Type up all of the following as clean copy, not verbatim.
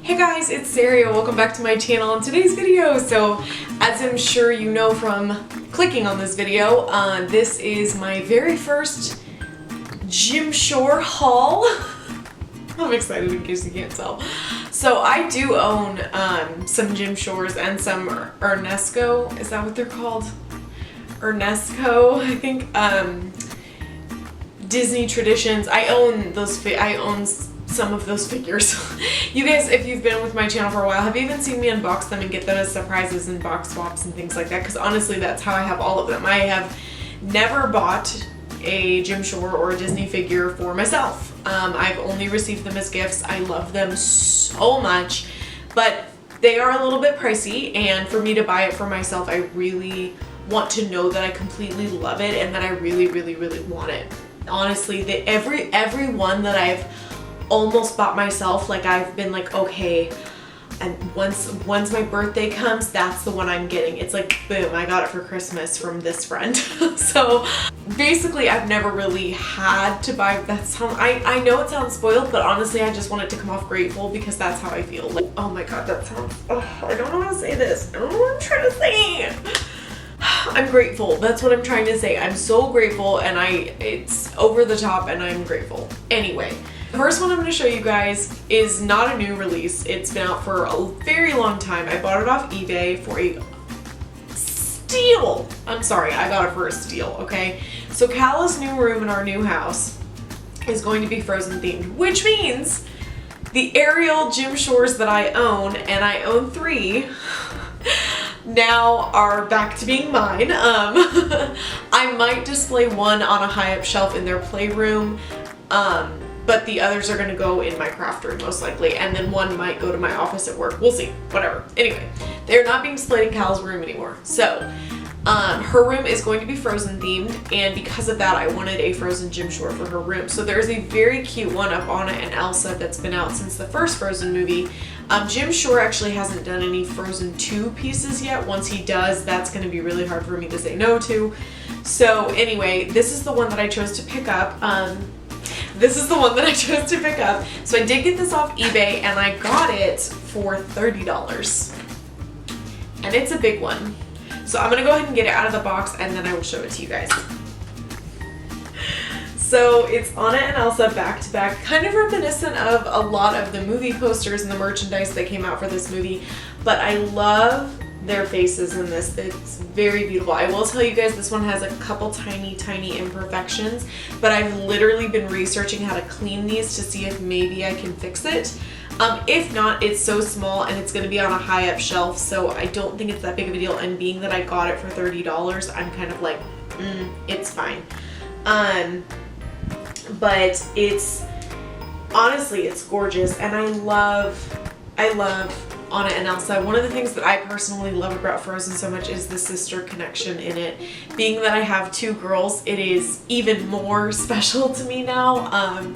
Hey guys, it's Sarah. Welcome back to my channel in today's video. So, as I'm sure you know from clicking on this video, this is my very first Gym Shore haul. I'm excited in case you can't tell. So I do own some Gym Shores and some Ernesco. Is that what they're called? Ernesco, I think. Disney Traditions. I own those. I own some of those figures. You guys, if you've been with my channel for a while, have you even seen me unbox them and get them as surprises and box swaps and things like that? Because honestly, that's how I have all of them. I have never bought a Gym Shore or a Disney figure for myself. I've only received them as gifts. I love them so much, but they are a little bit pricey, and for me to buy it for myself, I really want to know that I completely love it and that I really, really, really want it. Honestly, every one that I've almost bought myself, like I've been like, okay, and once my birthday comes, that's the one I'm getting. It's like, boom, I got it for Christmas from this friend. So basically, I've never really had to buy that. I know it sounds spoiled, but honestly, I just want it to come off grateful because that's how I feel. Like, oh my god, that sounds, I don't know how to say this. I don't know what I'm trying to say. I'm grateful. That's what I'm trying to say. I'm so grateful, and it's over the top, and I'm grateful. Anyway, the first one I'm going to show you guys is not a new release. It's been out for a very long time. I bought it off eBay for a steal. I'm sorry, I got it for a steal, okay? So Call's new room in our new house is going to be Frozen themed, which means the Ariel Gym Shores that I own, and I own 3, now are back to being mine. I might display one on a high up shelf in their playroom, but the others are going to go in my craft room most likely, and then one might go to my office at work. We'll see, whatever. Anyway, they're not being displayed in Cal's room anymore. So her room is going to be Frozen themed, and because of that, I wanted a Frozen Gym Shore for her room. So there's a very cute one of Anna and Elsa that's been out since the first Frozen movie. Gym Shore actually hasn't done any Frozen 2 pieces yet. Once he does, that's going to be really hard for me to say no to. So anyway, this is the one that I chose to pick up. So I did get this off eBay, and I got it for $30. And it's a big one. So I'm going to go ahead and get it out of the box, and then I will show it to you guys. So it's Anna and Elsa back to back, kind of reminiscent of a lot of the movie posters and the merchandise that came out for this movie, but I love their faces in this. It's very beautiful. I will tell you guys, this one has a couple tiny imperfections, but I've literally been researching how to clean these to see if maybe I can fix it. If not, it's so small and it's going to be on a high up shelf, so I don't think it's that big of a deal, and being that I got it for $30, I'm kind of like, it's fine. But it's, honestly, it's gorgeous, and I love Anna and Elsa. One of the things that I personally love about Frozen so much is the sister connection in it. Being that I have 2 girls, it is even more special to me now.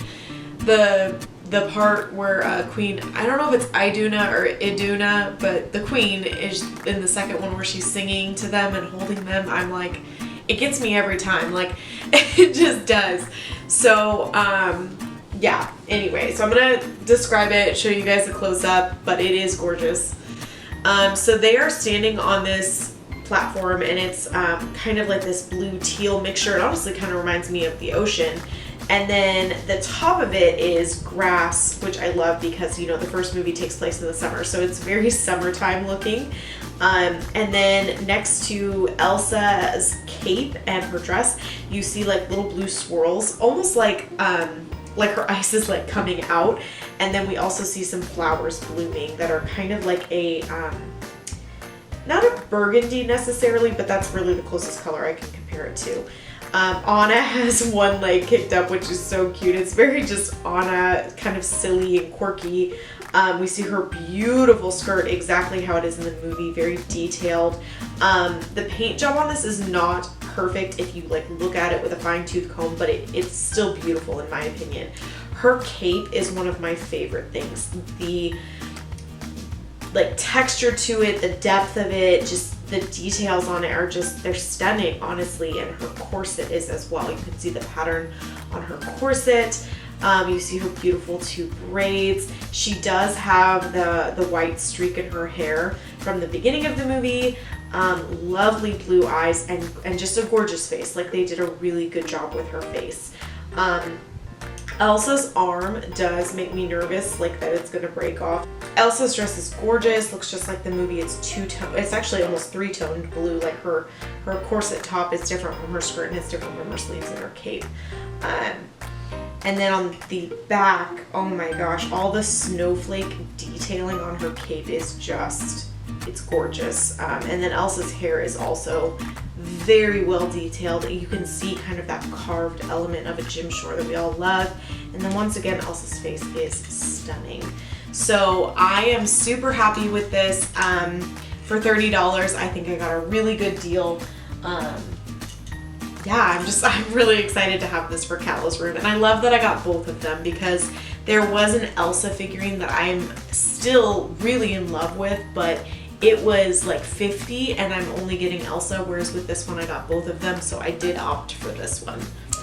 The part where Queen, I don't know if it's Iduna or Iduna, but the Queen is in the second one where she's singing to them and holding them. I'm like, it gets me every time. Like, it just does. So, yeah, anyway, so I'm going to describe it, show you guys a close-up, but it is gorgeous. So they are standing on this platform, and it's kind of like this blue-teal mixture. It honestly kind of reminds me of the ocean. And then the top of it is grass, which I love because, you know, the first movie takes place in the summer, so it's very summertime looking. And then next to Elsa's cape and her dress, you see like little blue swirls, almost like her ice is like coming out. And then we also see some flowers blooming that are kind of like a, not a burgundy necessarily, but that's really the closest color I can compare it to. Anna has one leg kicked up, which is so cute. It's very just Anna, kind of silly and quirky. We see her beautiful skirt, exactly how it is in the movie, very detailed. The paint job on this is not perfect if you like look at it with a fine-tooth comb, but it's still beautiful in my opinion. Her cape is one of my favorite things. The like texture to it, the depth of it, just the details on it are just, they're stunning, honestly, and her corset is as well. You can see the pattern on her corset. You see her beautiful 2 braids. She does have the white streak in her hair from the beginning of the movie. Lovely blue eyes and just a gorgeous face. Like, they did a really good job with her face. Elsa's arm does make me nervous, like that it's gonna break off. Elsa's dress is gorgeous, looks just like the movie. It's 2-tone, it's actually almost 3-toned blue. Like her corset top is different from her skirt and it's different from her sleeves and her cape. And then on the back, oh my gosh, all the snowflake detailing on her cape is just, it's gorgeous. And then Elsa's hair is also very well detailed. You can see kind of that carved element of a gym shore that we all love. And then once again, Elsa's face is stunning. So I am super happy with this. For $30, I think I got a really good deal. Yeah, I'm really excited to have this for Callow's room. And I love that I got both of them because there was an Elsa figurine that I'm still really in love with, but it was like $50 and I'm only getting Elsa, whereas with this one I got both of them, so I did opt for this one.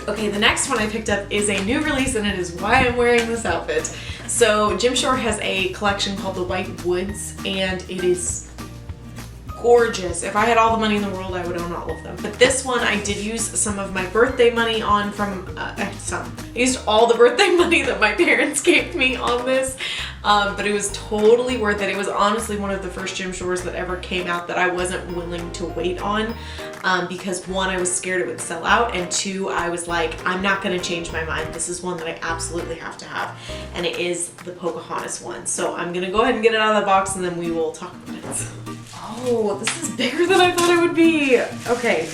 Okay, the next one I picked up is a new release and it is why I'm wearing this outfit. So Jim Shore has a collection called the White Woods and it is gorgeous. If I had all the money in the world, I would own all of them. But this one, I did use some of my birthday money on from, I used all the birthday money that my parents gave me on this. But it was totally worth it. It was honestly one of the first Jim Shores that ever came out that I wasn't willing to wait on. Because 1, I was scared it would sell out, and 2, I was like, I'm not gonna change my mind. This is one that I absolutely have to have. And it is the Pocahontas one. So I'm gonna go ahead and get it out of the box and then we will talk about it. Oh, this is bigger than I thought it would be. Okay.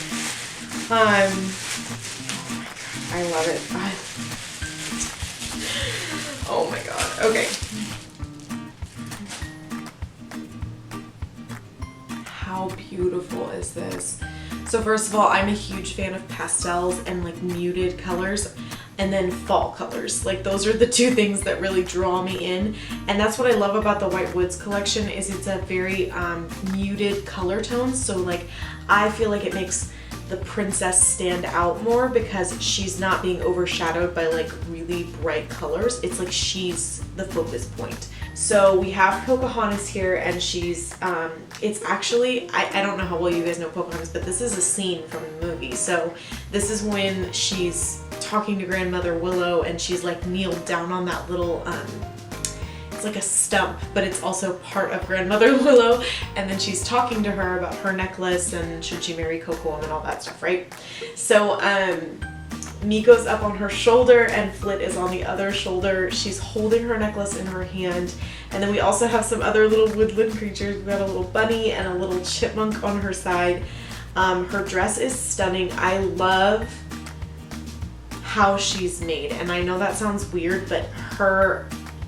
Oh my God, I love it. Oh my God. Okay. How beautiful is this? So first of all, I'm a huge fan of pastels and like muted colors. And then fall colors. Like, those are the 2 things that really draw me in. And that's what I love about the White Woods collection is it's a very muted color tones. So like, I feel like it makes the princess stand out more because she's not being overshadowed by like really bright colors. It's like she's the focus point. So we have Pocahontas here and she's, it's actually, I don't know how well you guys know Pocahontas, but this is a scene from the movie. So this is when she's talking to Grandmother Willow and she's like kneeled down on that little, it's like a stump, but it's also part of Grandmother Willow. And then she's talking to her about her necklace and should she marry Kocoum and all that stuff, right? So, Miko's up on her shoulder and Flit is on the other shoulder. She's holding her necklace in her hand. And then we also have some other little woodland creatures. We've got a little bunny and a little chipmunk on her side. Her dress is stunning. I love how she's made. And I know that sounds weird, but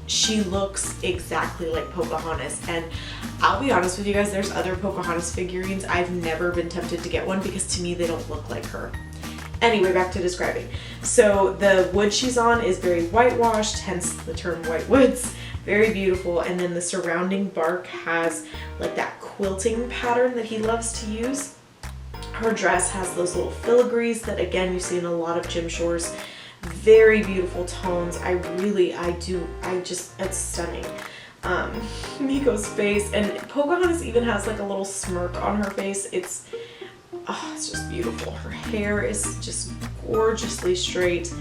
she looks exactly like Pocahontas. And I'll be honest with you guys, there's other Pocahontas figurines. I've never been tempted to get one because to me they don't look like her. Anyway, back to describing. So the wood she's on is very whitewashed, hence the term White Woods. Very beautiful. And then the surrounding bark has like that quilting pattern that he loves to use. Her dress has those little filigrees that again you see in a lot of Jim Shores. Very beautiful tones. It's stunning. Miko's face, and Pocahontas even has like a little smirk on her face. It's just beautiful. Her hair is just gorgeously straight.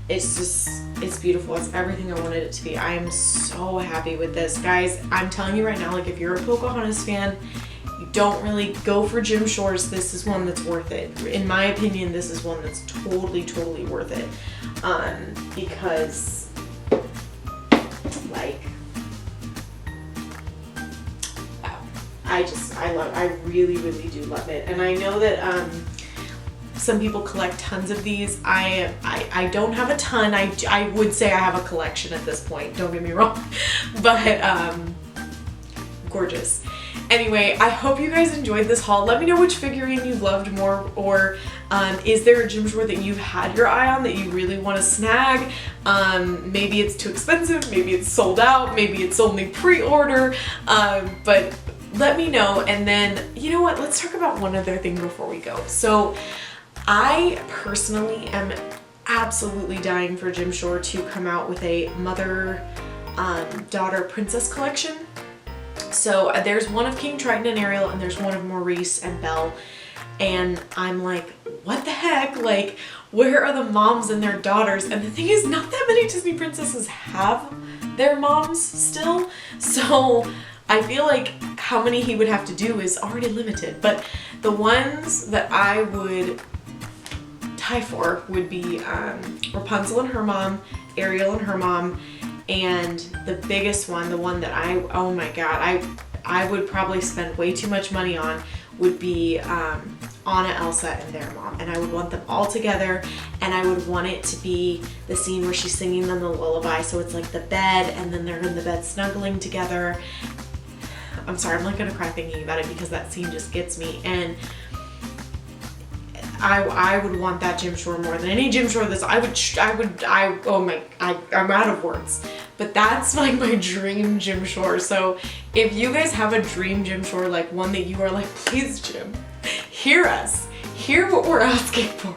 It's beautiful. It's everything I wanted it to be. I am so happy with this. Guys, I'm telling you right now, like if you're a Pocahontas fan, you don't really go for Jim Shores, this is one that's worth it. In my opinion, this is one that's totally worth it. Because like, wow. I really do love it. And I know that some people collect tons of these. I don't have a ton. I would say I have a collection at this point, don't get me wrong. But gorgeous. Anyway, I hope you guys enjoyed this haul. Let me know which figurine you loved more, or is there a Jim Shore that you've had your eye on that you really want to snag? Maybe it's too expensive, maybe it's sold out, maybe it's only pre-order, but let me know. And then, you know what, let's talk about one other thing before we go. So I personally am absolutely dying for Jim Shore to come out with a mother-daughter princess collection. So there's one of King Triton and Ariel, and there's one of Maurice and Belle. And I'm like, what the heck? Like, where are the moms and their daughters? And the thing is, not that many Disney princesses have their moms still. So I feel like how many he would have to do is already limited. But the ones that I would tie for would be Rapunzel and her mom, Ariel and her mom, and the biggest one, the one that oh my god, I would probably spend way too much money on, would be Anna, Elsa, and their mom. And I would want them all together, and I would want it to be the scene where she's singing them the lullaby, so it's like the bed, and then they're in the bed snuggling together. I'm sorry, I'm like gonna cry thinking about it because that scene just gets me. And I would want that Jim Shore more than any Jim Shore I'm out of words. But that's like my dream Jim Shore. So if you guys have a dream Jim Shore, like one that you are like, please Jim, hear us. Hear what we're asking for.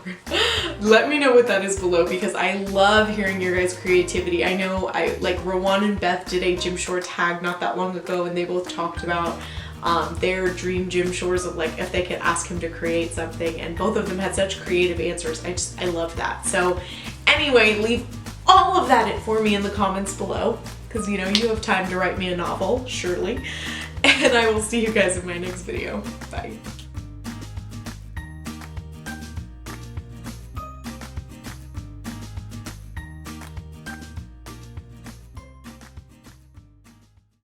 Let me know what that is below, because I love hearing your guys' creativity. I know Rowan and Beth did a Jim Shore tag not that long ago, and they both talked about their dream Jim Shores of like if they could ask him to create something, and both of them had such creative answers. I love that. So anyway, leave all of that for me in the comments below, because you know you have time to write me a novel, surely. And I will see you guys in my next video. Bye.